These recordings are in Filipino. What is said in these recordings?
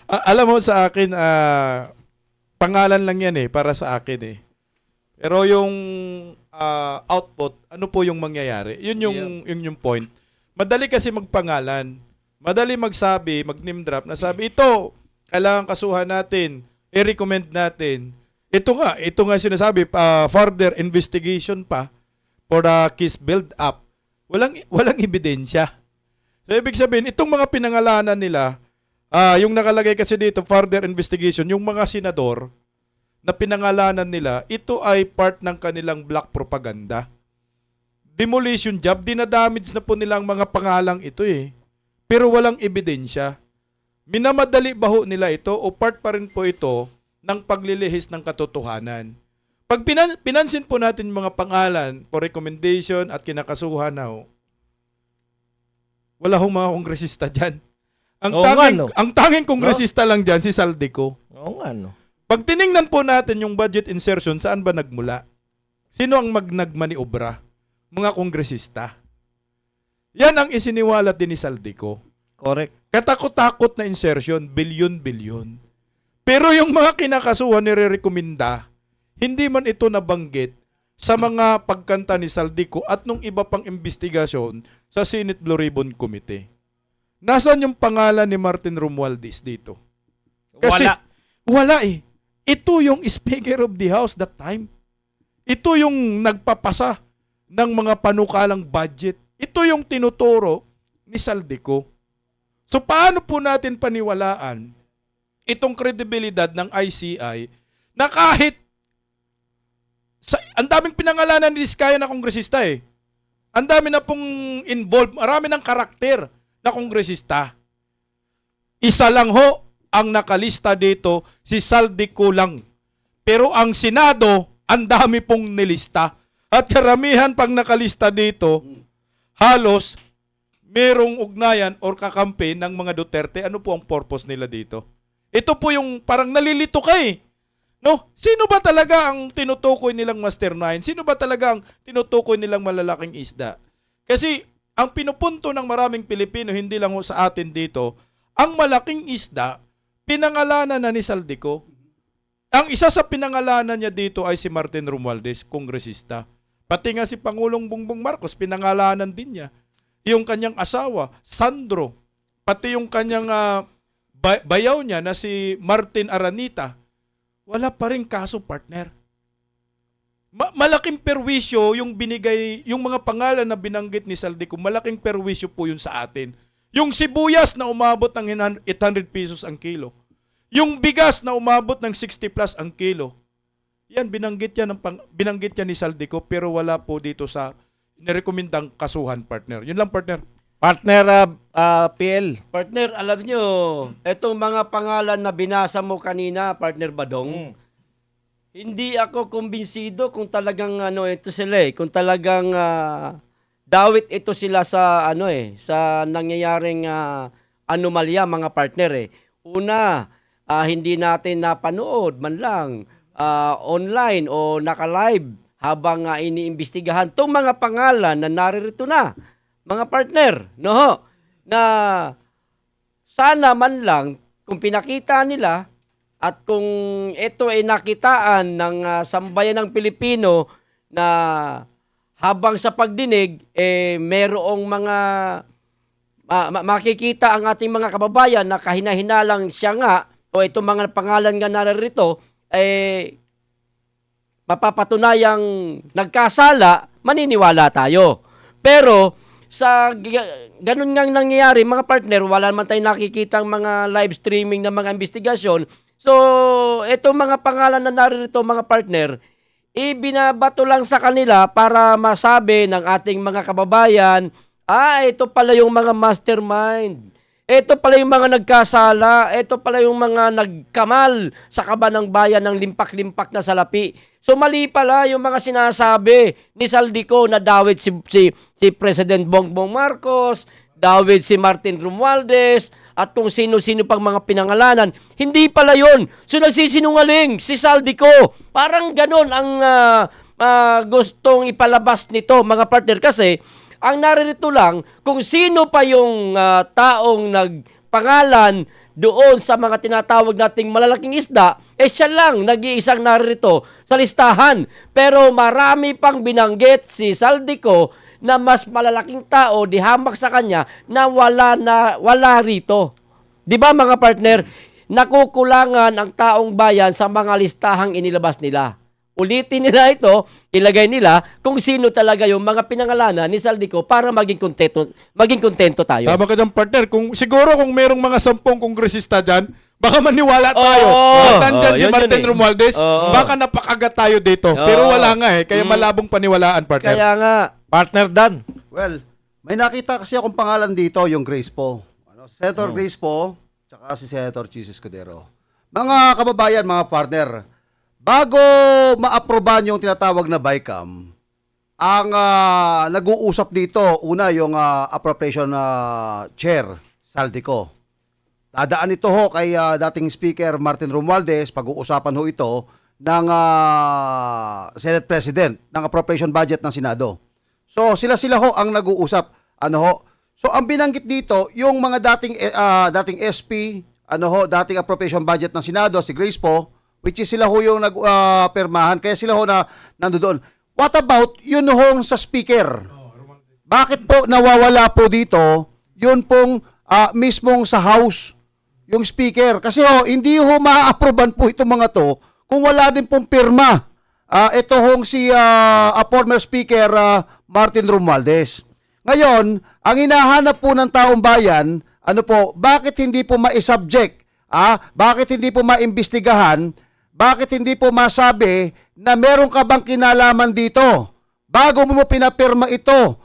Alam mo sa akin, pangalan lang yan para sa akin Pero yung output, ano po yung mangyayari? Yun yung point. Madali kasi magpangalan. Madali magsabi, mag-name drop na sabi, ito, kailangan kasuhan natin, i-recommend natin. Ito nga sinasabi, further investigation pa for the case build up. Walang ebidensya. So, ibig sabihin, itong mga pinangalanan nila, yung nakalagay kasi dito, further investigation, yung mga senador na pinangalanan nila, ito ay part ng kanilang black propaganda. Demolition job, dinadamage na po nilang mga pangalang ito Pero walang ebidensya. Minamadali ba ho nila ito o part pa rin po ito ng paglilihis ng katotohanan? Pag pinansin po natin mga pangalan for recommendation at kinakasuhan na wala hong mga kongresista dyan. Ang tanging kongresista lang dyan, si Saldico. Oo nga, no? Pag tiningnan po natin yung budget insertion, saan ba nagmula? Sino ang nagmaniobra? Mga kongresista. Yan ang isiniwalat din ni Saldico. Correct. Katakot-takot na insertion, bilyon-bilyon. Pero yung mga kinakasuhan nire-rekomenda, hindi man ito nabanggit sa mga pagkanta ni Saldico at nung iba pang investigasyon sa Senate Blue Ribbon Committee. Nasaan yung pangalan ni Martin Romualdez dito? Kasi wala Ito yung Speaker of the House that time. Ito yung nagpapasa ng mga panukalang budget. Ito yung tinuturo ni Saldico. So paano po natin paniwalaan itong kredibilidad ng ICI na kahit ang daming pinangalanan ni Diskaya na kongresista Ang dami na pong involved, marami ng karakter na kongresista. Isa lang ho ang nakalista dito, si Saldico lang. Pero ang Senado, ang dami pong nilista. At karamihan pang nakalista dito, halos merong ugnayan or kakampi ng mga Duterte. Ano po ang purpose nila dito? Ito po yung parang nalilito ka No? Sino ba talaga ang tinutukoy nilang mastermind? Sino ba talaga ang tinutukoy nilang malalaking isda? Kasi ang pinupunto ng maraming Pilipino, hindi lang ho sa atin dito, ang malaking isda, pinangalanan na ni Saldico. Ang isa sa pinangalanan niya dito ay si Martin Romualdez, kongresista. Pati nga si Pangulong Bongbong Marcos, pinangalanan din niya. Yung kanyang asawa, Sandro. Pati yung kanyang bayaw niya na si Martin Aranita. Wala pa rin kaso, partner. Malaking perwisyo yung binigay, yung mga pangalan na binanggit ni Saldico, malaking perwisyo po yun sa atin. Yung sibuyas na umabot ng 800 pesos ang kilo. Yung bigas na umabot ng 60 plus ang kilo. Yan, binanggit yan ni Saldico, pero wala po dito sa nirekomendang kasuhan, partner. Yun lang, partner. Partner PL. Partner, alam nyo, etong mga pangalan na binasa mo kanina, Partner Badong, hindi ako kumbinsido kung talagang ito sila kung talagang dawit ito sila sa sa nangyayaring anomalya, mga partner Una, hindi natin napanood man lang online o naka-live habang iniimbestigahan tong mga pangalan na naririto na. Mga partner, na sana man lang kung pinakita nila at kung ito ay nakitaan ng sambayan ng Pilipino na habang sa pagdinig, merong mga makikita ang ating mga kababayan na kahina-hinalang siya nga o itong mga pangalan nga narito, mapapatunayang nagkasala, maniniwala tayo. Pero sa ganun ngang nangyayari, mga partner, wala naman tayong nakikitang mga live streaming ng mga investigasyon. So, itong mga pangalan na narito, mga partner, ibinabato lang sa kanila para masabi ng ating mga kababayan, ito pala yung mga mastermind. Ito pala yung mga nagkasala. Ito pala yung mga nagkamal sa kaba ng bayan ng limpak-limpak na salapi. So mali pala yung mga sinasabi ni Saldico na dawit si President Bongbong Marcos, dawit si Martin Romualdez, at kung sino-sino pang mga pinangalanan. Hindi pala yun. So nagsisinungaling si Saldico. Parang ganon ang gustong ipalabas nito, mga partner. Kasi ang naririto lang kung sino pa yung taong nagpangalan doon sa mga tinatawag nating malalaking isda, siya lang nag-iisang naririto sa listahan. Pero marami pang binanggit si Saldico na mas malalaking tao di hamak sa kanya na wala rito. 'Di ba mga partner? Nakukulangan ang taong bayan sa mga listahang inilabas nila. Ulitin nila ito, ilagay nila kung sino talaga yung mga pinangalanan ni Saldico para maging kontento tayo. Tama ka dyan, partner. Siguro kung merong mga 10 kongresista dyan, baka maniwala tayo. Oo. At nandyan si Yun Martin yun eh. Romualdez, Oo. baka napakagat tayo dito. Pero wala nga eh. Kaya malabong paniwalaan, partner. Kaya nga, Partner Dan. Well, may nakita kasi akong pangalan dito, yung Grace Po. Senator Grace Po, tsaka si Senator Chis Escudero. Mga kababayan, mga partner, bago ma-aproban yung tinatawag na BICAM, ang nag-uusap dito, una yung appropriation chair, Saldico. Dadaan ito ho kay dating Speaker Martin Romualdez, pag-uusapan ho ito ng Senate President ng appropriation budget ng Senado. So sila ho ang nag-uusap. So ang binanggit dito, yung mga dating SP, dating appropriation budget ng Senado, si Grace Po, which is sila ho yung nag-permahan, kaya sila ho na nandoon. What about yun ho sa Speaker? Bakit po nawawala po dito yun pong mismong sa House, yung Speaker? Kasi hindi ho ma-approvean po itong mga to kung wala din pong pirma. Ito hong si former Speaker Martin Romualdez. Ngayon, ang hinahanap po ng taong bayan, bakit hindi po ma-subject? Bakit hindi po maimbestigahan? Bakit hindi po masabi na meron ka bang kinalaman dito? Bago mo pinapirma ito,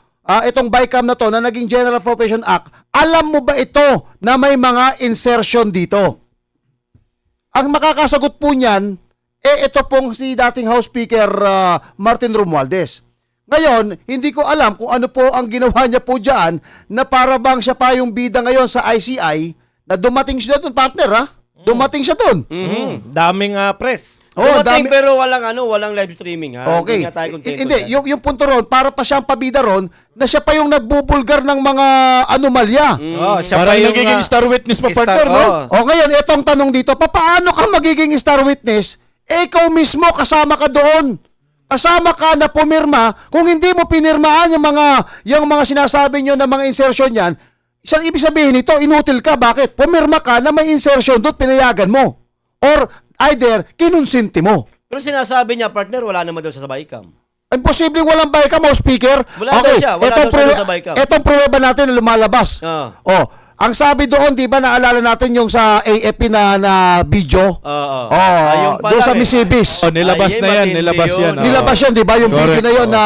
itong BICAM na to na naging General Appropriation Act, alam mo ba ito na may mga insertion dito? Ang makakasagot po niyan, ito pong si dating House Speaker Martin Romualdez. Ngayon, hindi ko alam kung ano po ang ginawa niya po dyan na para bang siya pa yung bida ngayon sa ICI na dumating siya doon, partner Dumating siya doon. Daming press. dumating pero walang live streaming ha. Okay. Hindi nga tayo kontento Hindi, dyan. yung punto ron, para pa siyang pabida ron, na siya pa yung nagbubulgar ng mga anomalya. Siya Parang pa yung, nagiging star witness pa, star- partner, no? oh. O ngayon, itong tanong dito, paano ka magiging star witness? Ikaw mismo, kasama ka doon. Kasama ka na pumirma. Kung hindi mo pinirmaan yung mga sinasabi nyo na mga insertion yan, isang ibig sabihin nito, inutil ka. Bakit? Pumirma ka na may insertion doon, pinayagan mo. Or either, kinonsinti mo. Pero sinasabi niya, partner, wala naman daw sa BICAM. Imposibleng walang BICAM o speaker. Wala daw siya. Wala daw siya sa BICAM. Itong pruweba natin na lumalabas. Ang sabi doon, di ba, naalala natin yung sa AFP na video? Ayun pa doon lang sa Misibis. Nilabas Ay, na yan, matindi nilabas yun. yan. Nilabas yan, di ba? Yung Correct. video na yun na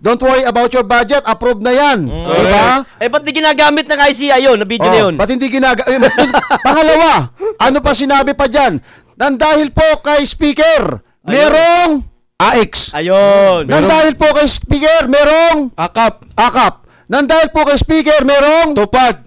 don't worry about your budget, approve na yan. Di ba? Ba't di ginagamit ng ICI yun, na video na yun? Ba't hindi Pangalawa, ano pa sinabi pa dyan? Nang dahil po kay speaker, merong AX. Ayun. Nang dahil po kay speaker, merong akap. Nang dahil po kay speaker, merong Tupad.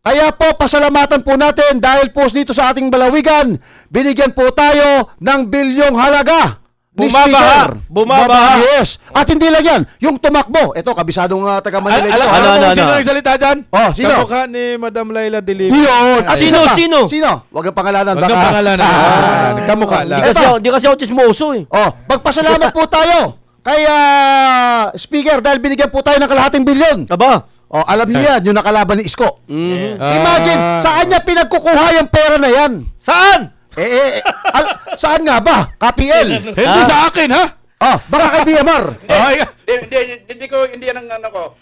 Kaya po, pasalamatan po natin dahil po dito sa ating balawigan, binigyan po tayo ng bilyong halaga ni Speaker. Bumabaha. Yes. At hindi lang yan, yung tumakbo. Ito, kabisadong taga Manila. Alam Ano? mo sino nagsalita dyan? Sino? Kamukha ni Madam Laila Delib. Yun. At Sino, isa pa. sino? Huwag na pangalanan. Huwag na pangalanan. Kamukha lang. Di kasi ako chismoso eh. Magpasalamat po tayo kay Speaker dahil binigyan po tayo ng kalahating bilyon. Aba? Alam niyo yan, yung nakalaban ni Isko. Imagine, saan niya pinagkukuha yung pera na yan? Saan? Saan nga ba? KPL. Hindi sa akin, ha? Baka kay BMR. Hindi yan ang ko.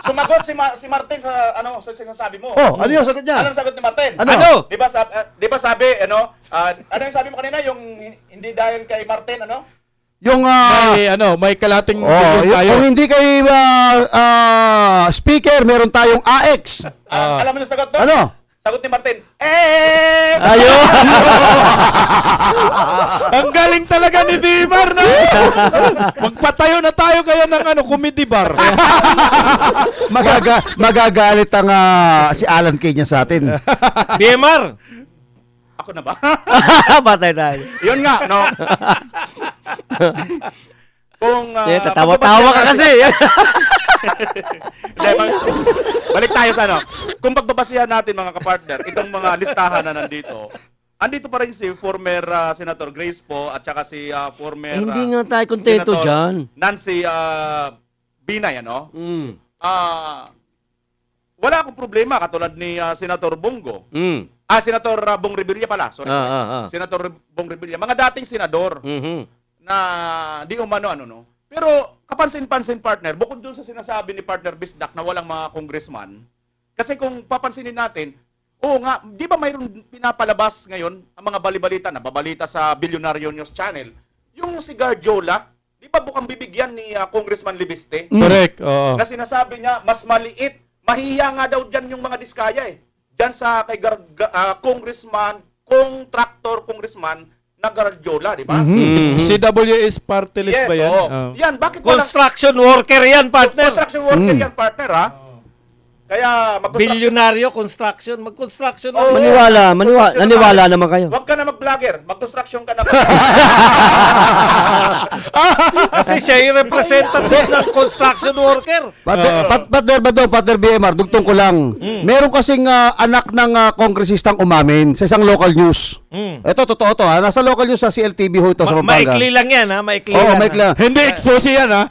Sumagot si Martin sa sa sinasabi mo. Ano yung sagot niya? Ano ang sagot ni Martin? Ano? Di ba sabi, ano yung sabi mo kanina, yung hindi dahil kay Martin, Yung May kalating kung bilyon tayo. hindi kay speaker, meron tayong AX. alam mo yung sagot doon? Ano? Sagot ni Martin, Ayun. Ang galing talaga ni Dimar na. Magpatayo na tayo kaya ng comedy bar. Magagalit ang si Alan Kenya sa atin. BMR. Ako na ba? Patay tayo. Yun nga, no? Kung Tatawa-tawa ka kasi. Hindi, balik tayo sa ano. Kung pagbabasihan natin mga kapartner, itong mga listahan na nandito, andito pa rin si former Senator Grace po at saka si former Hindi nga tayo kontento Senator dyan. Nancy Binay, ano? Mm. Wala akong problema katulad ni Senator Bongo. Mm. Senator Bong Revilla pala. Sorry. Senator Bong Revilla. Mga dating senador Mhm. na di umano no. Pero kapansin-pansin partner, bukod dun sa sinasabi ni partner Bisdak na walang mga congressman, kasi kung papansinin natin, oo nga, di ba mayroon pinapalabas ngayon ang mga balibalita na babalita sa Billionaire News Channel, yung si Garjola, di ba bukang bibigyan ni Congressman Libiste, Correct. Oo. na sinasabi niya, mas maliit, mahiya nga daw dyan yung mga diskaya eh. Dyan sa kay Congressman, contractor congressman na Garjola, di ba? CWS party list ba yan? oo. Oo. Yan, bakit walang Construction worker yan, partner. construction worker yan, partner, ha? Kaya mag-construction. Bilyonaryo, construction. Mag-construction. Oo. Naniwala naman kayo. Huwag ka na mag-vlogger. Mag-construction ka na. Kasi siya yung representative ng construction worker. Partner BMR, dugtong ko lang. Meron kasing anak ng kongresistang umamin sa isang local news. Ito, totoo to ha. Nasa local news sa CLTV ho ito sa Pampanga. Maikli lang yan, ha? Maikli Oo, lang. maikli lang. Hindi expose yan, ha?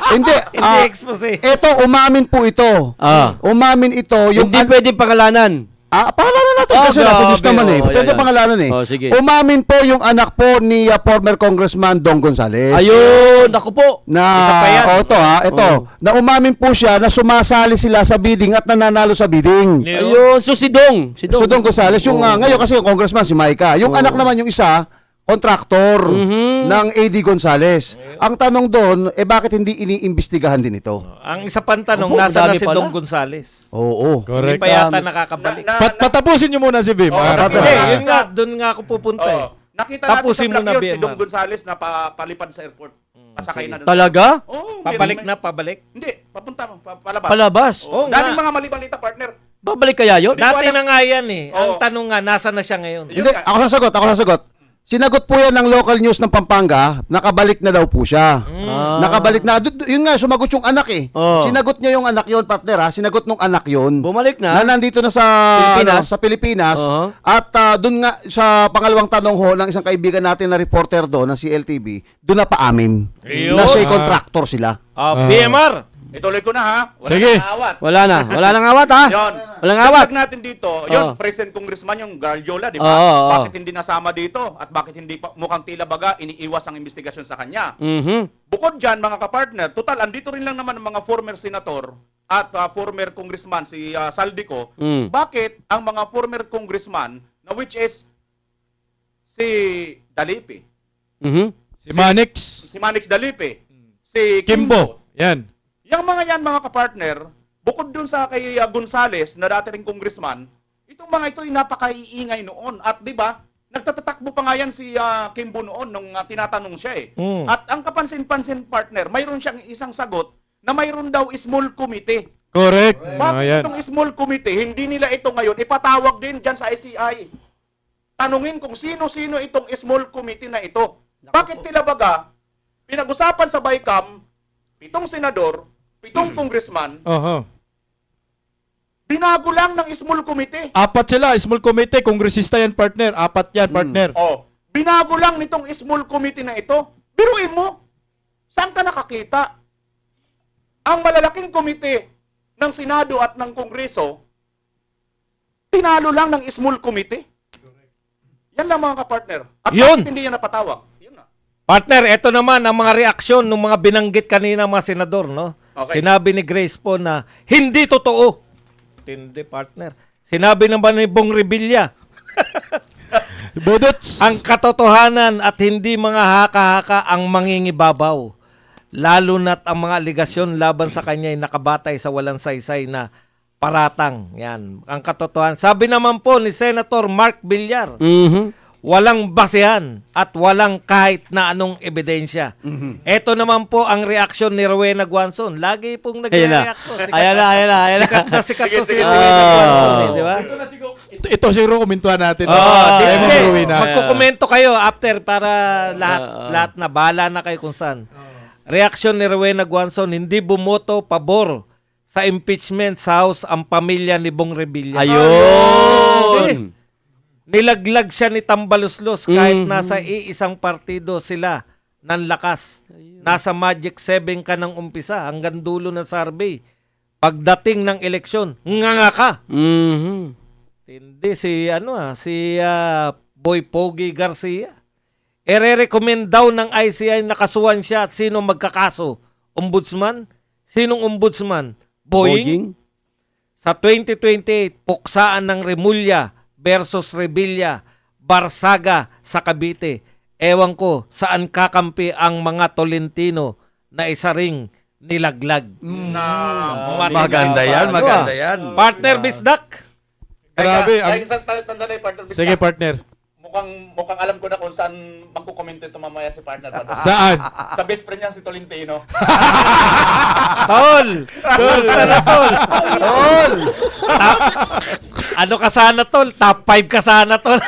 Hindi. Hindi expose. Ito, umamin po ito. Umamin ito. Yung Hindi pwede pangalanan. pangalanan natin kasi grabe. nasa news naman eh. Oo, Pwede yan. pangalanan eh. Sige. Umamin po yung anak po ni former Congressman Dong Gonzales. Ayun, ako po. Isa pa yan. Ito. Na umamin po siya na sumasali sila sa bidding at nananalo sa bidding. Ayun, so si Dong. So Dong Gonzales, yung ngayon kasi yung congressman si Maika. Yung anak naman yung isa, kontraktor ng AD Gonzales. Ang tanong doon, bakit hindi iniimbestigahan din ito? Ang isa pang tanong, Opo, nasa na madami si pala. Dong Gonzales? Oo. Hindi Correct. pa yata nakakabalik. Patapusin nyo muna si Bim. Oo, Partner. Hindi, nakita- yun nga, doon nga ako pupunta eh. Nakita natin Tapusin sa mo vlog na, yun, si BMR. Dong Gonzales na palipad sa airport. Pasakay na doon. Talaga? Oo, Pabalik na, pabalik. Hindi, papunta, palabas. Palabas. Oo Daming nga. mga malibalita, partner. Babalik kaya yun? Hindi ko Dati alam. na nga yan eh. Ang Oo. tanong nga, nasa na siya ngayon? Yun Hindi, nga. ako sasagot. Sinagot po yan ng local news ng Pampanga, nakabalik na daw po siya. Nakabalik na. Yun nga, sumagot yung anak eh. Oh. Sinagot niya yung anak yon, partner ha. Sinagot nung anak yon. Bumalik Na na. nandito na sa Pilipinas? sa Pilipinas. Oo. At doon nga sa pangalawang tanong ho ng isang kaibigan natin na reporter doon ng CLTV, doon na paamin. Ayun. Na siya contractor sila. BMR. Ituloy ko na ha. Wala Sige. nang awat. Wala na. Wala nang awat ha. Yun. Walang awat. Dagdag natin dito, yun, Oo. present congressman yung Garjola, di ba? Oo. Bakit hindi nasama dito? At bakit hindi mukhang tila baga iniiwas ang investigasyon sa kanya? Mhm. Bukod dyan, mga kapartner, total, andito rin lang naman ang mga former senator at former congressman, si Saldico. Bakit ang mga former congressman, na which is si Dalipe, Mhm. Si Manix. si Manix Dalipe, si Kimbo. Yan. Yung mga yan, mga kapartner, bukod dun sa kay Gonzales, na dati ring congressman, itong mga ito ay napakaiingay noon. At di ba, nagtatatakbo pa nga yan si Kimbo noon nung tinatanong siya eh. At ang kapansin-pansin partner, mayroon siyang isang sagot na mayroon daw small committee. Correct. Bakit Yan. itong small committee, hindi nila ito ngayon ipatawag din dyan sa ICI? Tanungin kung sino-sino itong small committee na ito. Bakit tila baga, pinag-usapan sa BICAM, 7 senador, 7 congressman, Oho. binago lang ng small committee. Apat sila, small committee, kongresista yan, partner. Apat yan, partner. Oh, binago lang nitong small committee na ito. Biruin mo, saan ka nakakita? Ang malalaking komite ng Senado at ng Kongreso, tinalo lang ng small committee. Yan lang mga kapartner. At Yun. bakit hindi yan napatawag? Yun na. Partner, ito naman ang mga reaksyon ng mga binanggit kanina mga senador, no? Okay. Sinabi ni Grace po na hindi totoo. Hindi, partner. Sinabi naman ni Bong Revilla, Budots. ang katotohanan at hindi mga haka-haka ang mangingibabaw. Lalo na't ang mga aligasyon laban sa kanya ay nakabatay sa walang saysay na paratang. Yan, ang katotohanan. Sabi naman po ni Senator Mark Villar, Mhm. walang basehan at walang kahit na anong ebidensya. Ito naman po ang reaksyon ni Rowena Guanzon. Lagi pong Ayan na. nagre-react po. Ayan na. Sikat na sikat to si Sige, sige. Rowena Guanzon, di ba? Ito siguro kumintuhan natin. Oh, Kay Ma'am hindi. Rowena. Magkukomento kayo after para lahat na bahala na kayo kung saan. Reaksyon ni Rowena Guanzon, hindi bumoto pabor sa impeachment sa House ang pamilya ni Bong Revilla. Ayun. Nilaglag siya ni Tambaluslos kahit nasa iisang partido sila ng lakas. Nasa Magic 7 ka ng umpisa hanggang dulo ng survey. Pagdating ng eleksyon, nga ka. Mhm. Hindi si Boy Pogi Garcia. Ere-recommend daw ng ICI na kasuhan siya at sino magkakaso? Ombudsman? Sinong ombudsman? Boying? Sa 2028, puksaan ng Remulla versus Revilla, Barsaga sa Cavite. Ewan ko saan kakampi ang mga Tolentino na isa ring nilaglag. Maganda yan, maganda yan. Partner Bisdak. Grabe. Tanda na yung partner. Sige, partner. Mukhang alam ko na kung saan magkukomento ito mamaya si partner. Saan? Sa best friend niya si Tolentino. Tol! Kamusta na, Tol? Tol! Ano ka sana, Tol? Top 5 ka sana, Tol.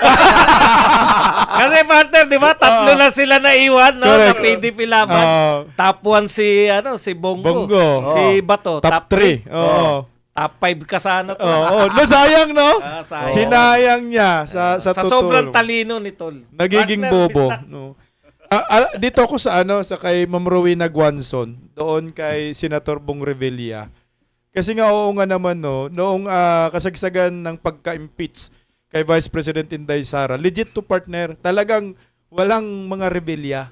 Kasi partner, di ba? Tatlo na sila na iwan, no? Correct. Sa PDP laban. Top 1 si Bongo. Bongo. Si Bato. Top 3. Oo. Top 5 ka sana, Tol. Oo. Nasayang, no? Sayang. Sinayang niya sa Sa totoo. sobrang talino ni Tol. Nagiging Partner, bobo. Bisdak. No. Dito ako sa sa kay Ma'am Rowena Guanzon, doon kay Senator Bong Revilla. Kasi nga oo nga naman no, noong kasagsagan ng pagka-impeach kay Vice President Inday Sara, legit to partner, talagang walang mga rebelya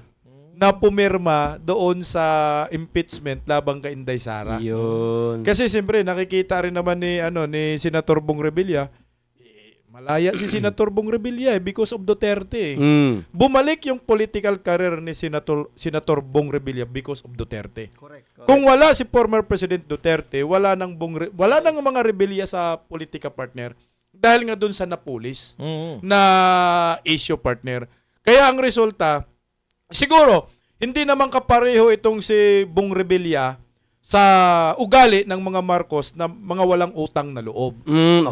na pumirma doon sa impeachment labang kay Inday Sara. Yun. Kasi siyempre nakikita rin naman ni Senator Bong Revilla, malaya si Senator Bong Revilla because of Duterte. Bumalik yung political career ni Senator Bong Revilla because of Duterte. Correct. Kung wala si former President Duterte, wala nang mga rebelya sa politika partner dahil nga doon sa napulis na issue partner. Kaya ang resulta, siguro hindi naman kapareho itong si Bong Revilla sa ugali ng mga Marcos na mga walang utang na loob.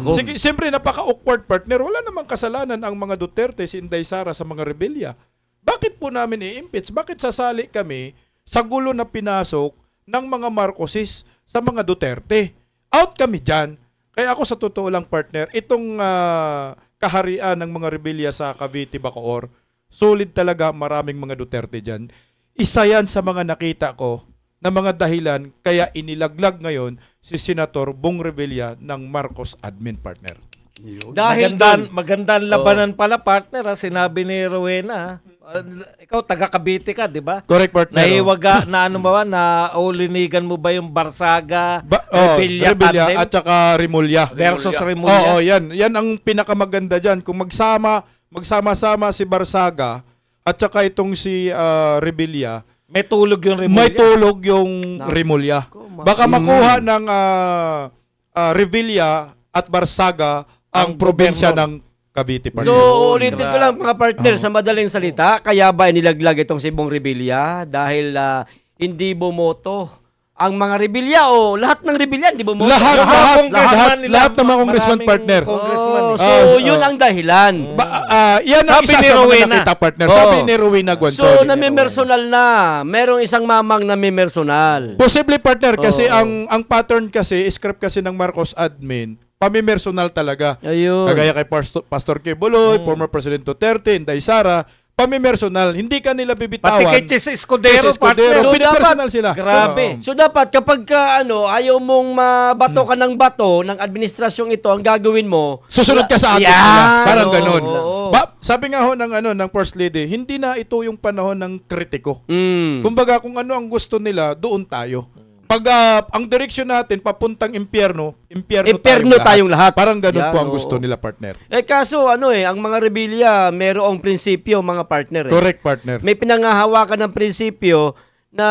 Ako. Sige, siyempre napaka-awkward partner. Wala namang kasalanan ang mga Duterte, si Inday Sara sa mga rebelya. Bakit po namin i-impeach? Bakit sasali kami sa gulo na pinasok ng mga Marcoses sa mga Duterte? Out kami dyan. Kaya ako sa totoo lang partner, itong kaharian ng mga rebelya sa Cavite, Bacoor, solid talaga, maraming mga Duterte dyan. Isa yan sa mga nakita ko na mga dahilan kaya inilaglag ngayon si Senator Bong Revilla ng Marcos admin partner. Dahil Magandang labanan pala, partner. Sinabi ni Rowena. Ikaw, taga Cavite ka, di ba? Correct partner. Nahiwaga na na ulinigan mo ba yung Barsaga, Revilla tandem at saka Remulla. versus Remulla? Oo, yan. Yan ang pinakamaganda dyan. Kung magsama-sama si Barsaga at saka itong si Revilla, May tulog yung Remulla. may tulog yung Remulla. Baka makuha ng Revilla at Barsaga ang Ang probinsya gobyerno. ng Cavite partner. So, ulitin ko grabe. lang mga partner, sa madaling salita, kaya ba nilaglag itong si Bong Revilla? Dahil hindi bumoto ang mga rebelya o lahat ng rebelya hindi bumoto? Lahat ng mga congressman Maraming partner. congressman. So, yun ang dahilan. Yan ang Sabi isa ni sa mga Rowena. nakita partner. Oo. Sabi ni Rowena Guanzon. So, namimersonal na. Merong isang mamang namimersonal. Possibly partner kasi Oo. ang pattern kasi, script kasi ng Marcos admin, pamimersonal talaga. Ayun. Kagaya kay Pastor Quebuloy, former President Duterte, Inday Sara, pamimersonal, hindi ka nila Pati bibitawan. kay Chis Escudero, Chis Escudero, partner. So, pinipersonal sila. Grabe. So dapat kapag ka, ayaw mong mabato ka ng bato ng administrasyong ito, ang gagawin mo, Susunod ka sa atos Yan, nila. Parang oo, ganun. oo. Sabi nga ho ng First Lady, hindi na ito yung panahon ng kritiko. Mm. Kumbaga kung ano ang gusto nila, doon tayo. Pag ang direksyon natin papuntang impyerno Impyerno tayong lahat. Parang ganun Yan, po ang oo. gusto nila partner. Kaso ang mga rebelya, merong prinsipyo mga partner. Correct partner. May pinangahawakan ng prinsipyo na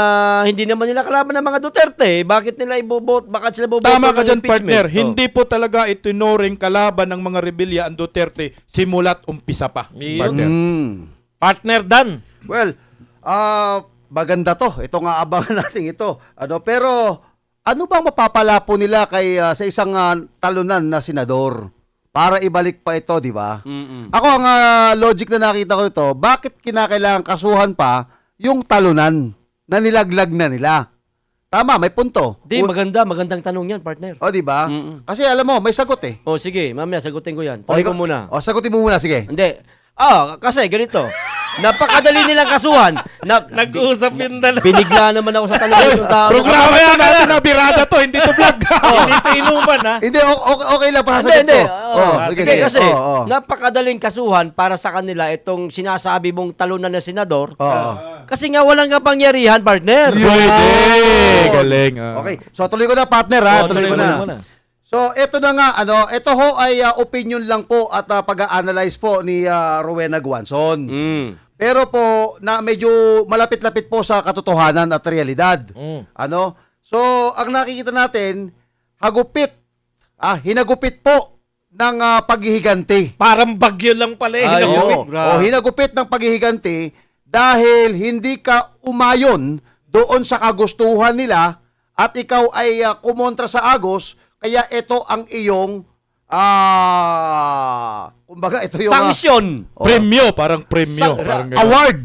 hindi naman nila kalaban ng mga Duterte. Bakit nila iboboto? Bakit sila boboto Tama ka ng dyan, impeachment? partner. Oh. Hindi po talaga itinuring kalaban ng mga rebelya ang Duterte simula't umpisa pa. Yun. Partner. Partner Dan. Well, maganda to. Ito nga abangan natin ito. Pero ano bang mapapala po nila kay sa isang talunan na senador para ibalik pa ito, di ba? Ako ang logic na nakita ko nito, bakit kinakailangan kasuhan pa yung talunan? na nilaglag na nila. Tama, may punto. Di, magandang tanong yan, partner. O, di ba? Mm-mm. Kasi alam mo, may sagot eh. O sige, mamaya sagutin ko yan. O, Tuloy ikaw- ko muna. O, sagutin mo muna, sige. Hindi. Kasi ganito. Napakadali nilang kasuhan. Nag-uusap yung dalawa. Binigla naman ako sa tanong ng tao. Programa to natin na birada to, hindi to vlog. Hindi ito inuman, ha? Hindi, okay lang pa Hindi, hindi. sige, Sige, kasi Oo. napakadaling kasuhan para sa kanila itong sinasabi mong talunan na senador. Oo. Kasi nga walang kapangyarihan, partner. Pwede. Galing. Okay, so tuloy ko na, partner, ha? Oo, Tuloy ko tuloy na. mo So, ito na nga, ito ho ay opinion lang po at pag-a-analyze po ni Rowena Guanzon. Mm. Pero po, na medyo malapit-lapit po sa katotohanan at realidad. So, ang nakikita natin, hinagupit po ng paghihiganti. Parang bagyo lang pala eh. Ay, Hinagupit. oo. Hinagupit ng paghihiganti dahil hindi ka umayon doon sa kagustuhan nila at ikaw ay kumontra sa agos, kaya ito ang iyong kumbaga ito yung Sanksyon. Premyo, parang premyo. Parang ganun. award.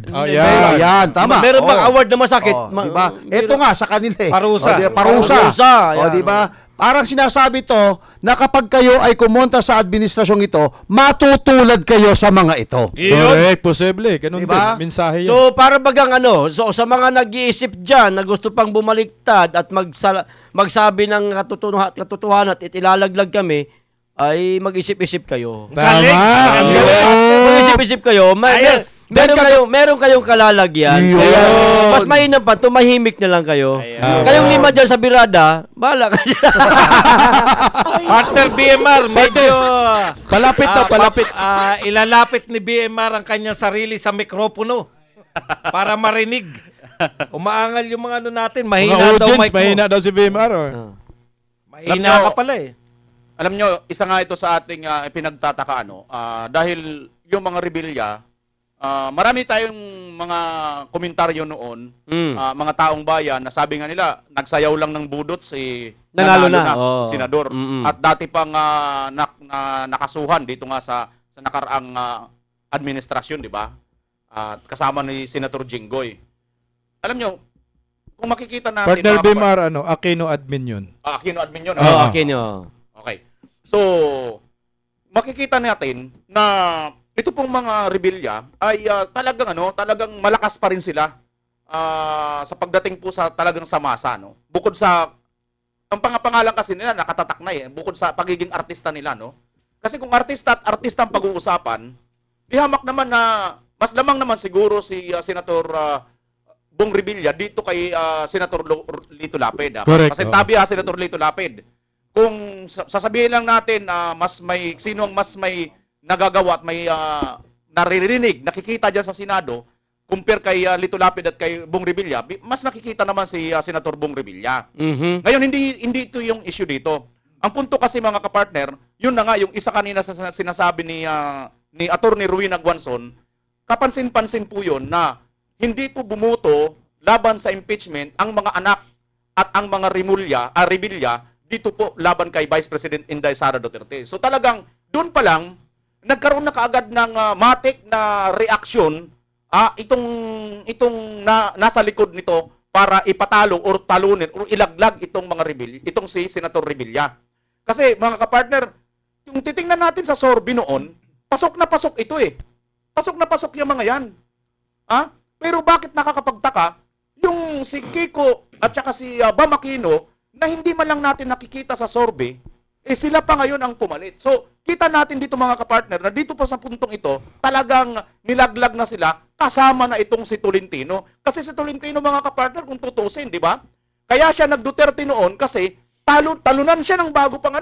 Yan. Tama. Meron bang award na masakit? Di ba? Ito nga sa kanila eh. Parusa. Di ba? Parusa. Parusa, yan. Di ba? Parang sinasabi to na kapag kayo ay kumontra sa administrasyong ito, matutulad kayo sa mga ito. Correct, posible. Ganun Diba? din. Mensahe yan. So, para bagang so sa mga nag-iisip dyan na gusto pang bumaliktad at magsabi ng katotohanan at ilalaglag kami, ay mag-isip-isip kayo. Tama. Galing. Yun. Mag-isip-isip kayo. Ayos. Meron kayong kalalagyan. Yun. Kaya, mas mainam pa, tumahimik na lang kayo. Ayan. Kayong lima dyan sa birada, bahala kayo. Partner BMR, medyo... Palapit na, palapit. Ilalapit ni BMR ang kanyang sarili sa mikropono para marinig. Umaangal yung mga natin. Mga Mahina daw audience, mic mo. mahina daw si VMR. Mahina ka pala eh. Alam nyo, isa nga ito sa ating pinagtataka, dahil yung mga rebelya, marami tayong mga komentaryo noon, mga taong bayan, na sabi nga nila, nagsayaw lang ng budot si Nanalo na. Oo. senador. Mm-mm. At dati pang nakasuhan dito nga sa nakaraang administrasyon, di ba? At kasama ni Senator Jinggoy. Alam nyo, kung makikita natin... Partner mga BMR, Aquino admin yun. Aquino admin yun. Oo, Ah. okay nyo. Okay. So, makikita natin na ito pong mga rebelya ay talagang malakas pa rin sila sa pagdating po sa talagang sa masa, no? Bukod sa ang pangapangalan kasi nila nakatatak na eh, bukod sa pagiging artista nila, no? Kasi kung artista at artista ang pag-uusapan, dihamak naman na mas lamang naman siguro si Senator Bong Revilla dito kay Senator Lito Lapid. Correct, Kasi oo. tabi Senator Lito Lapid. Kung sasabihin lang natin sino ang mas may nagagawa at may naririnig, nakikita diyan sa Senado, compare kay Lito Lapid at kay Bong Revilla, mas nakikita naman si Senator Bong Revilla. Mhm. Ngayon, hindi ito yung issue dito. Ang punto kasi mga kapartner, yun na nga yung isa kanina sa sinasabi ni Attorney Rowena Guanzon, kapansin-pansin po yun na hindi po bumuto laban sa impeachment ang mga anak at ang mga rebelya dito po laban kay Vice President Inday Sara Duterte. So talagang doon pa lang nagkaroon na kaagad ng matik na reaksyon itong nasa likod nito para ipatalo or talunin or ilaglag itong mga rebelya, itong si Senator Revilla. Kasi mga kapartner, yung titingnan natin sa Sorbi noon, pasok na pasok ito eh. Pasok na pasok yung mga yan. Pero bakit nakakapagtaka yung si Kiko at saka si Bam Aquino na hindi man lang natin nakikita sa Sorbe, sila pa ngayon ang pumalit. So, kita natin dito mga kapartner na dito pa sa puntong ito, talagang nilaglag na sila kasama na itong si Tolentino. Kasi si Tolentino mga kapartner, kung tutusin, di ba? Kaya siya nag-Duterte noon kasi talunan siya ng bago pang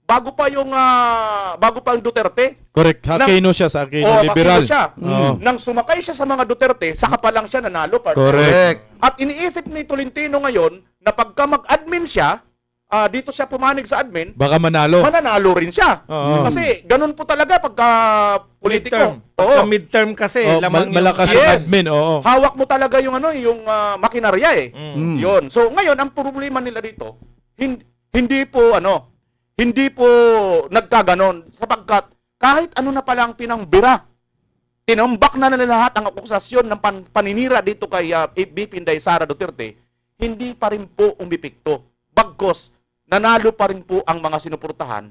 bago pa ang Duterte. Correct. Aquino siya sa Aquino. Liberal. Aquino siya. Oo. Nang sumakay siya sa mga Duterte, saka pa lang siya nanalo. Partner. Correct. At iniisip ni Tolentino ngayon na pagka mag-admin siya, dito siya pumanig sa admin, Baka manalo. mananalo rin siya. Oo. Kasi ganun po talaga pagka politiko. Midterm. Pagka midterm kasi, Oh, lamang malakas Yes. yung admin. Oo. Hawak mo talaga yung makinarya eh. Mm. Yun. So ngayon ang problema nila dito, hindi po nagkaganon sapagkat kahit ano na palang pinangbira tinambak na nila lahat ang akusasyon ng paninira dito kay BP Inday Sara Duterte, hindi pa rin po umipikto. Bagkos, nanalo pa rin po ang mga sinuportahan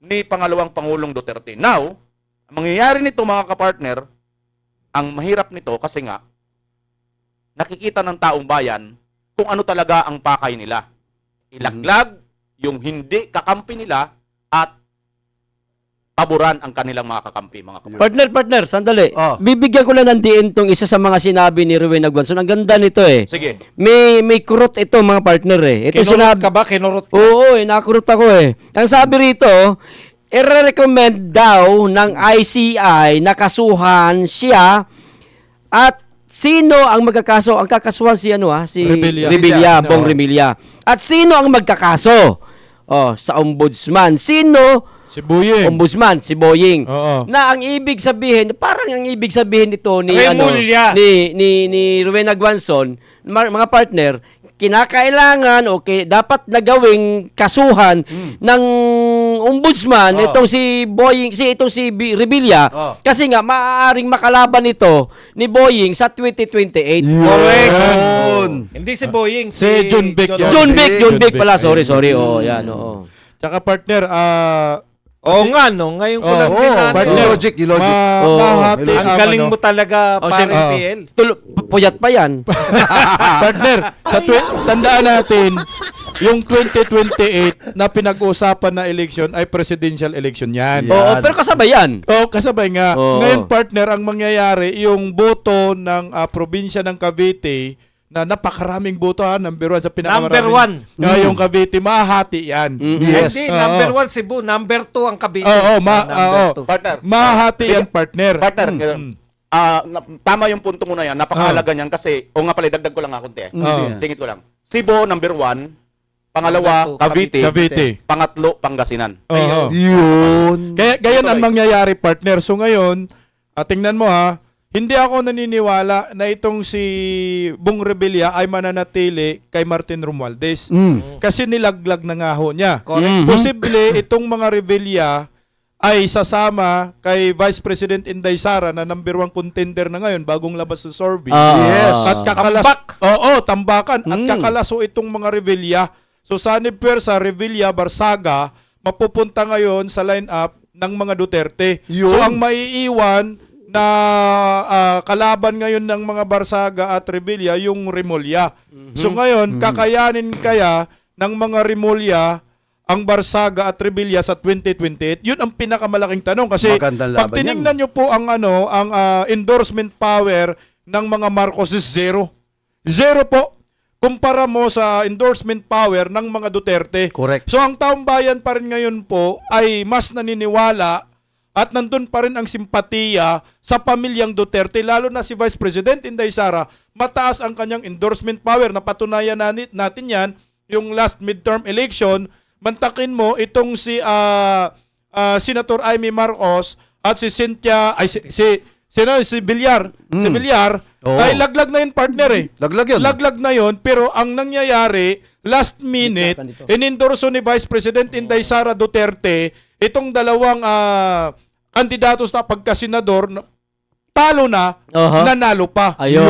ni pangalawang Pangulong Duterte. Now, ang mangyayari nito mga kapartner, ang mahirap nito kasi nga, nakikita ng taong bayan kung ano talaga ang pakay nila. Ilaglag yung hindi kakampi nila at paboran ang kanilang mga kakampi, mga kapartner. Partner, sandali. Oh. Bibigyan ko lang ng diin tong isa sa mga sinabi ni Rowena Guanzon. Ang ganda nito eh. Sige. May kurot ito mga partner eh. Ito Kinurot sinabi. ka ba? Kinurot ka? Oo, nakurot ako eh. Ang sabi rito, i-recommend daw ng ICI na kasuhan siya at sino ang magkakaso? Ang kakasuhan si si Revilla. Bong Oo. Revilla. At sino ang magkakaso? Sa ombudsman. Sino? Si Buying. Ombudsman, si Boying. Oo. Na ang ibig sabihin, parang ang ibig sabihin nito ni Remulla. ni Rowena Guanzon, mga partner, kinakailangan dapat nagawing kasuhan ng ombudsman itong si Boying, itong si Revilla kasi nga maaaring makalaban ito ni Boying sa 2028. Correct. Yun. Hindi si Boying. Si John Vic. John Vic pala, Vic. sorry. Yan, oo. Tsaka partner, Oo nga, no? Ngayon ko lang Oo, tinanong. partner. Logic, yung logic. Mahati Ang ang galing ano. mo talaga, Oh, pare siyempre. PL. Puyat pa yan. Partner, tandaan natin, yung 2028 na pinag-uusapan na election ay presidential election yan. Oo, pero kasabay yan. Kasabay nga. Oo. Ngayon, partner, ang mangyayari, yung boto ng probinsya ng Cavite, na napakaraming boto number 1 sa pinakamaraming. Number one. Yung Cavite, mahati yan. Yes. Hindi, Oo. number 1 Cebu, number 2 ang Cavite. Oo, Number two. Partner, Mahati yan, partner. partner, tama yung punto mo na yan. Napakahalaga niyan kasi, nga pala, dagdag ko lang nga konti. Singit ko lang. Cebu, number 1. Pangalawa, Number two, Cavite. Pangatlo, Pangasinan. Oo. Yun. Kaya gayon ang mangyayari, partner. So ngayon, tingnan mo hindi ako naniniwala na itong si Bong Revilla ay mananatili kay Martin Romualdez. Kasi nilaglag na nga ho niya. Correct. Posible itong mga Revilla ay sasama kay Vice President Inday Sara na number 1 contender na ngayon bagong labas sa survey. Yes. At kakalas Tambak. tambakan at kakalaso itong mga Revilla. So sanib pwersa Revilla Barsaga mapupunta ngayon sa lineup ng mga Duterte. Yun. So ang maiiwan na kalaban ngayon ng mga Barsaga at Revilla yung Remulla. So ngayon kakayanin kaya ng mga Remulla ang Barsaga at Revilla sa 2028? Yun ang pinakamalaking tanong kasi Magandang laban pag tiningnan nyo po ang endorsement power ng mga Marcos is zero. Zero po. Kumpara mo sa endorsement power ng mga Duterte. Correct. So ang taong bayan pa rin ngayon po ay mas naniniwala at nandun pa rin ang simpatiya sa pamilyang Duterte, lalo na si Vice President Inday Sara, mataas ang kanyang endorsement power. Napatunayan natin yan yung last midterm election. Mantakin mo itong si Senator Amy Marcos at si Cynthia si Villar. Si Villar Oo. ay laglag na yun, partner eh. Laglag yun. Laglag na yun, pero ang nangyayari last minute inendorso ni Vice President Inday Sara Duterte itong dalawang kandidato sa pagkasenador talo na, nanalo pa. Ayun.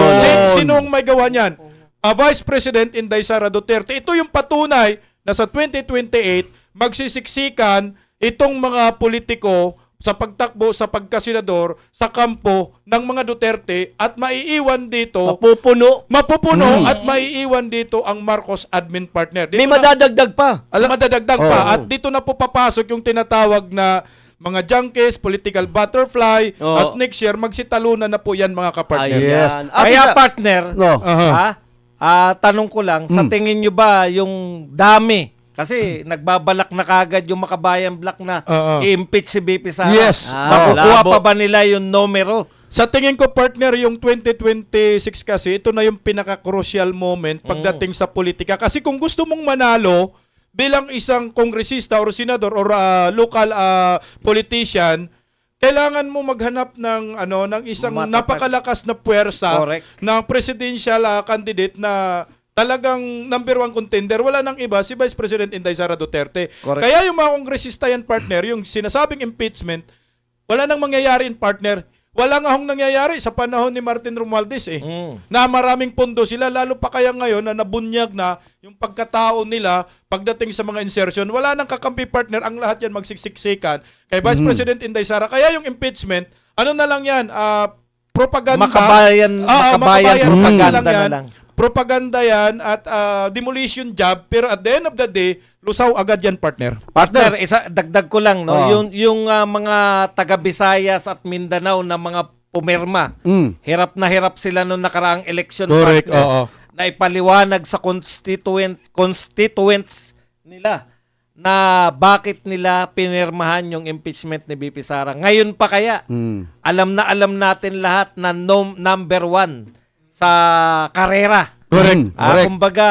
Sinong may gawa niyan? Vice President Inday Sara Duterte. Ito yung patunay na sa 2028, magsisiksikan itong mga politiko sa pagtakbo sa pagkasenador sa kampo ng mga Duterte at maiiwan dito, mapupuno at maiiwan dito ang Marcos admin partner. Dito May madadagdag pa. madadagdag pa. At dito na po papasok yung tinatawag na mga junkies, political butterfly, at next year, magsitalunan na po yan mga kapartner. Yes. Kaya partner, No. tanong ko lang, sa tingin nyo ba yung dami? Kasi nagbabalak na kagad yung Makabayan Black na i-impeach si BP Sara. Yes. Makukuha labo. pa ba nila yung numero? Sa tingin ko, partner, yung 2026 kasi, ito na yung pinaka-crucial moment pagdating sa politika. Kasi kung gusto mong manalo bilang isang kongresista or senador or local politician, kailangan mo maghanap ng isang Matatag. napakalakas na puwersa Correct. na presidential candidate na talagang number 1 contender. Wala nang iba, si Vice President Inday Sara Duterte. Correct. Kaya yung mga kongresista yan, partner, yung sinasabing impeachment, wala nang mangyayari in partner. Wala nga hong nangyayari sa panahon ni Martin Romualdez na maraming pondo sila, lalo pa kaya ngayon na nabunyag na yung pagkatao nila pagdating sa mga insertion. Wala nang kakampi partner, ang lahat yan magsiksiksikan kay Vice President Inday Sara. Kaya yung impeachment, ano na lang yan, propaganda. Makabayan propaganda lang yan. na lang. Propaganda yan at demolition job, pero at the end of the day, lusaw agad yan, partner. Partner, dagdag ko lang, no? Oo. Yung mga taga Visayas at Mindanao na mga pumirma, hirap na hirap sila noong nakaraang election. Correct, partner, oo. na ipaliwanag sa constituents nila na bakit nila pinirmahan yung impeachment ni BP Sara. Ngayon pa kaya, alam natin lahat na number 1 sa karera. Correct. Kumbaga,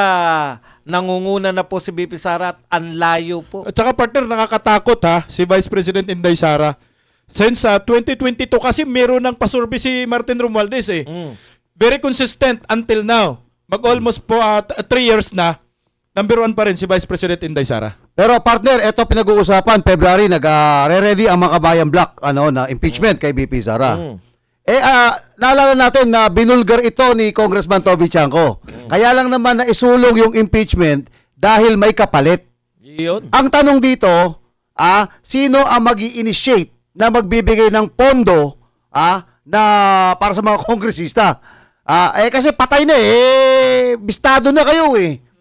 nangunguna na po si BP Sara at ang layo po. At saka partner, nakakatakot si Vice President Inday Sara. Since 2022 kasi meron ng pasurvey si Martin Romualdez Very consistent until now. Mag-almost po 3 years na, number 1 pa rin si Vice President Inday Sara. Pero partner, ito pinag-uusapan, February, nag-re-ready ang mga kabayan block na impeachment kay BP Sara. Naalala natin na binulgar ito ni Congressman Toby Chanco. Kaya lang naman na isulong yung impeachment dahil may kapalit. Yun. Ang tanong dito, sino ang mag-i-initiate na magbibigay ng pondo na para sa mga kongresista? Kasi patay na bistado na kayo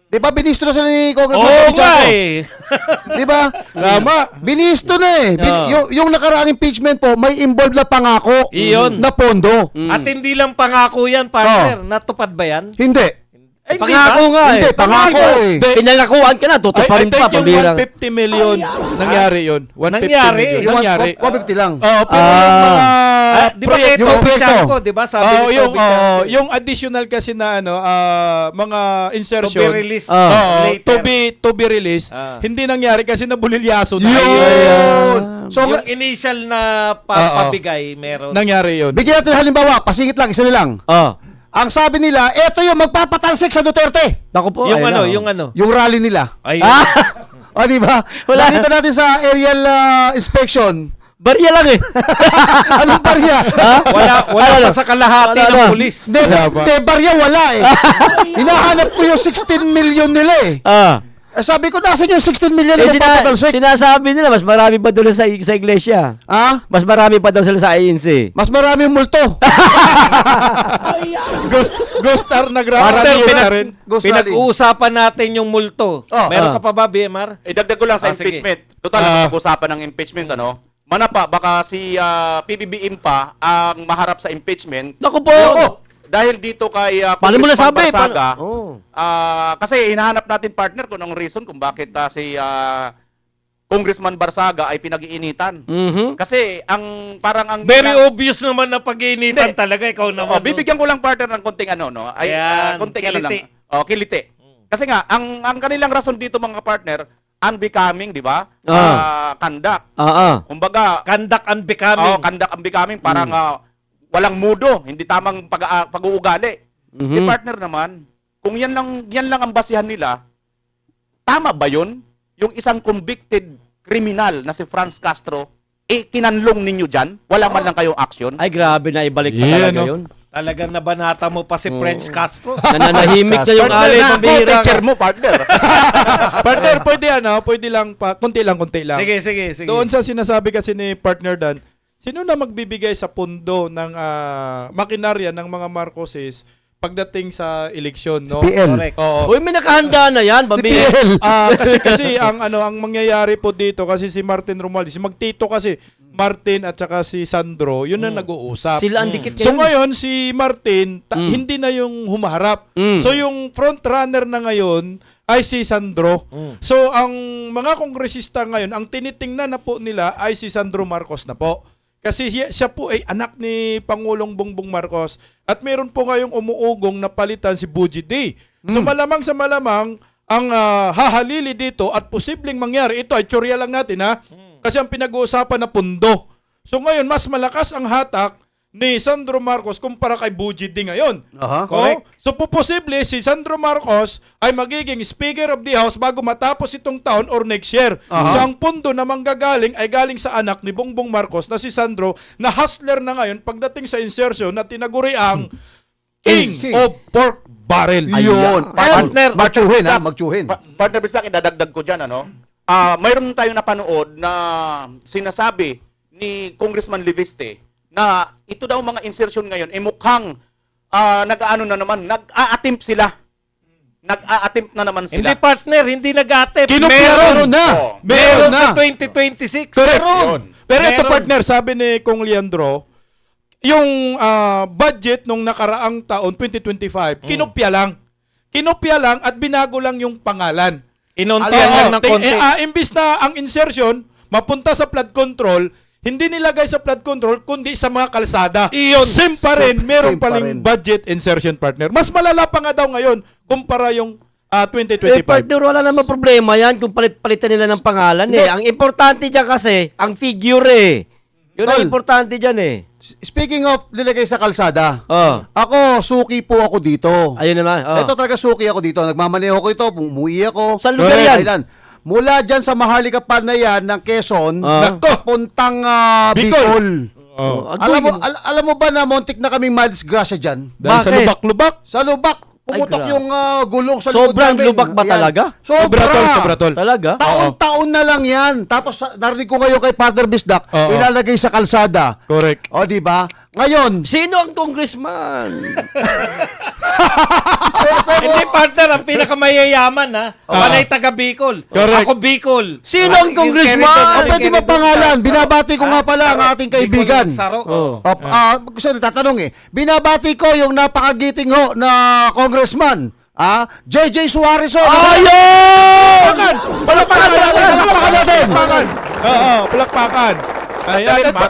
Di ba binisto na sila ni Congressman Toby Chanco? Di ba? Tama. Binisto na yung nakaraang impeachment po, may involved na pangako Iyon. na pondo. At hindi lang pangako yan, partner. Natupad ba yan? Hindi. Ay, Pangako nga Hindi, pangako Pinangakuan ka na, I tutuparin think pa. yung Pambira. 150 million, nangyari yun. 150 Nangyari? million. Nangyari. 150 lang. Oo, pero yung mga Di ba kay proyekto, Toby proyekto. Chanco, di ba? Sabi ni yung, Toby Chanco. yung additional kasi na mga To insertion, be released to later. be released, hindi nangyari kasi nabulilyaso na. Yun! So, Yung initial na pabigay, meron. Nangyari yun. bigyan natin halimbawa, pasingit lang, isa na lang. Ang sabi nila, eto yung magpapatalsik sa Duterte. Naku po. Yung ayun ano, na, yung ano. Yung rally nila. Ay, O, di ba? Wala. Nakita natin sa aerial inspection. Barya lang Anong barya? wala pa sa kalahati Wala ng na. pulis. De, barya wala Hinahanap ko yung 16 million nila sabi ko, nasan yung 16 million na magpapatalsik? Sinasabi nila, mas marami pa doon sa iglesia. Mas marami pa daw sila sa INC. Mas marami yung multo. Ghost star na Partner, na rin. Ghost rally. Pinag-uusapan natin yung multo. Meron ka pa ba, BMR? Dagdag ko lang sa Sige. impeachment. Total, pag-usapan ng impeachment, Manapa, baka si PBBM pa ang maharap sa impeachment. Naku po. Dahil dito kay Paano mo Congressman nasabi? Barsaga, Oh. kasi hinahanap natin partner kung anong reason kung bakit si Congressman Barsaga ay pinag-iinitan. Kasi Very obvious naman na pag-iinitan Hindi. talaga. Ikaw naman. bibigyan ko lang partner ng konting Ayan, konting kiliti. kiliti. Kasi nga ang kanilang rason dito mga partner, unbecoming, di ba? Kandak. Kumbaga, Conduct unbecoming. kandak unbecoming, parang walang mudo, hindi tamang pag-uugali. Partner naman, kung yan lang ang basihan nila, tama ba yun? Yung isang convicted criminal na si Franz Castro, kinanlong ninyo dyan? Wala man lang kayong action? Ay, grabe na ibalik pa Yeah, talaga no? yun. Talagang nabanata mo pa si French Castro. Nananahimik na yung alay ng bihira. Teacher mo, partner. Partner, pwede lang konti lang. Sige. Doon sa sinasabi kasi ni partner Dan, sino na magbibigay sa pondo ng makinarya ng mga Marcoses pagdating sa eleksyon, no? PL. Correct. Oo. Uy, may nakahanda na yan, pambira. Kasi ang mangyayari po dito kasi si Martin Romualdez, si magtito kasi Martin at saka si Sandro, yun na nag-uusap. Sila ang dikit So ngayon. ngayon si Martin hindi na yung humaharap. So yung front runner na ngayon ay si Sandro. So ang mga kongresista ngayon, ang tinitingnan na po nila ay si Sandro Marcos na po. Kasi siya po ay anak ni Pangulong Bongbong Marcos at meron po ngayong umuugong na palitan si Buji D. So malamang sa malamang ang hahalili dito at posibleng mangyari, ito ay tsorya lang natin kasi ang pinag-uusapan na pundo. So ngayon mas malakas ang hatak ni Sandro Marcos kumpara kay Bujidi ngayon. Aha. Correct. So posible si Sandro Marcos ay magiging Speaker of the House bago matapos itong taon or next year. So ang pundo na manggagaling ay galing sa anak ni Bongbong Marcos na si Sandro na hustler na ngayon pagdating sa insertion na tinaguri ang King King. of Pork Barrel. Yun. Partner, Magtsuhin, ha? Magtsuhin. Partner Bisdak, idadagdag ko dyan, ano? Mayroon tayong napanood na sinasabi ni Congressman Leviste na ito daw mga insertion ngayon, mukhang nag-aano na naman, nag-a-attempt sila. Nag-a-attempt na naman sila. Hindi partner, hindi nag-attempt. Meron na. Oh. Meron Meron na. sa 2026. Meron. Pero ito Meron. partner, sabi ni Kong Leandro, yung budget nung nakaraang taon, 2025, kinopya lang. Kinopya lang at binago lang yung pangalan. Inuntian lang ng konti. Imbis na ang insertion, mapunta sa flood control, hindi nilagay sa flood control, kundi sa mga kalsada. Iyon. Same pa rin, meron Same pa paling rin. budget insertion partner. Mas malala pa nga daw ngayon, kumpara yung 2025. partner, wala naman problema yan kung palitan nila ng pangalan eh. Ang importante dyan kasi, ang figure eh. Yun ang Tol. importante dyan eh. Speaking of nilagay sa kalsada, Oh. ako, suki po ako dito. Ayun naman. Oh. Ito talaga suki ako dito. Nagmamaneho ko ito, umuwi ako. Saan lugar Correct. yan? Thailand. Mula dyan sa Maharlika Panayan ng Quezon, papuntang Bicol. Oh. Alam mo ba na montik na kaming madisgrasya dyan? Dahil sa Bakit? lubak-lubak. Sa lubak, pumutok Ay, yung gulong sa likod Sobrang namin. lubak ba Ayan. talaga? Sobratol. Talaga? Taon-taon na lang yan. Tapos narinig ko ngayon kay Father Bisdak, Oo. ilalagay sa kalsada. Correct. O, di ba? Ngayon, Sino ang congressman? Hindi partner, ang pinakamayayaman ha. Panay taga Bicol. Correct. Ako Bicol. Sino ang congressman? o pwede ba pangalan? Binabati ko nga pala ang ating kaibigan. Saro. Oh. Gusto natatanong eh. Binabati ko yung napakagiting ho na congressman. JJ Suarez ho. Palakpakan natin! Oo, palakpakan. Ayan, Parang